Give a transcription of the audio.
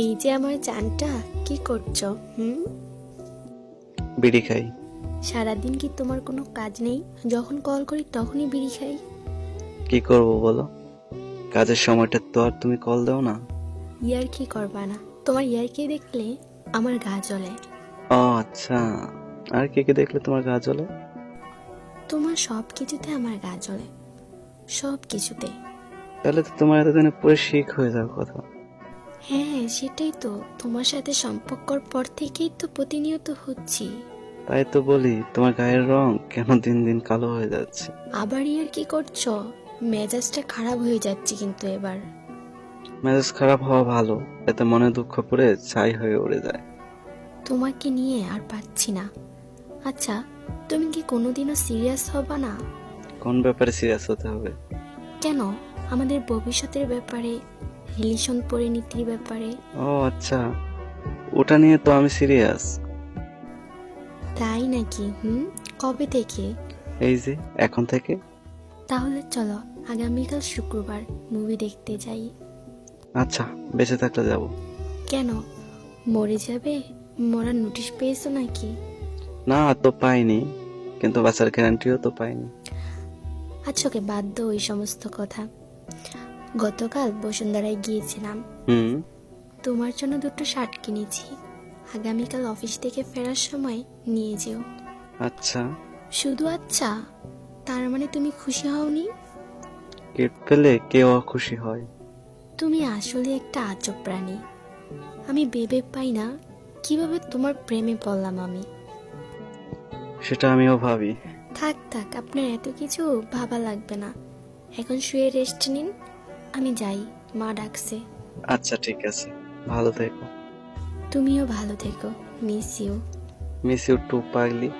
এই যে আমার জানটা, কি করছো? বিড়ি খাই। সারাদিন কি তোমার কোনো কাজ নেই? যখন কল করি তখনই বিড়ি খাই। কি করব বলো, কাজের সময়টা তো আর তুমি কল দাও না। ইয়ার কি করবা না? তোমার ইয়ার কি দেখলে আমার গা জ্বলে। ও আচ্ছা, আর কে কে দেখলে তোমার গা জ্বলে? তোমার সব কিছুতে আমার গা জ্বলে, সব কিছুতে। তাহলে তো তোমার এতদিনে পুরো শিখ হয়ে যাওয়ার কথা। হ্যাঁ, সেটাই তো। তোমার সাথে সম্পর্কর পর থেকেই তো প্রতিনিয়ত হচ্ছি। তাই তো বলি, তোমার গায়ের রং কেন দিন দিন কালো হয়ে যাচ্ছে। আবার ইয়ার কি করছো? মেজাজটা খারাপ হয়ে যাচ্ছে কিন্তু এবার। মেজাজ খারাপ হওয়া ভালো, এতে মনে দুঃখ পড়ে ছাই হয়ে উড়ে যায়। তোমাকে নিয়ে আর পাচ্ছি না। আচ্ছা, তুমি কি কোনোদিনও সিরিয়াস হবা না? কোন ব্যাপারে সিরিয়াস হতে হবে? কেন? আমাদের ভবিষ্যতের ব্যাপারে, রিলেশন পরিণতির ব্যাপারে। ও আচ্ছা, ওটা নিয়ে তো আমি সিরিয়াস। তাই নাকি? কবে থেকে? এই যে এখন থেকে। তাহলে চলো আগামীকাল শুক্রবার মুভি দেখতে যাই। আচ্ছা, বেঁচে থাকলে যাব। কেন, মরে যাবে? মরার নোটিশ পেয়েছো নাকি? না তো পাইনি, কিন্তু বাঁচার গ্যারান্টিও তো পাইনি। আচ্ছা, ওকে বাদ দাও ওই সমস্ত কথা। গতকাল বসুন্ধরায় গিয়েছিলাম, হুম। তোমার জন্য দুটো শার্ট কিনেছি। আগামীকাল অফিস থেকে ফেরার সময় নিয়ে যেও। আচ্ছা। শুধু আচ্ছা? তার মানে তুমি খুশি হওনি? গিফট পেলে কেউ খুশি হয়। তুমি আসলে একটা আজব প্রাণী। আমি ভেবে পাই না কিভাবে তোমার প্রেমে পড়লাম আমি। সেটা আমিও ভাবি। থাক থাক, আপনার এত কিছু ভাবা লাগবে না। এখন শুয়ে রেস্ট নিন, আমি যাই, মা ডাকছে। আচ্ছা ঠিক আছে, ভালো থেকো। তুমিও ভালো থেকো। Miss you. Miss you too পাগলি।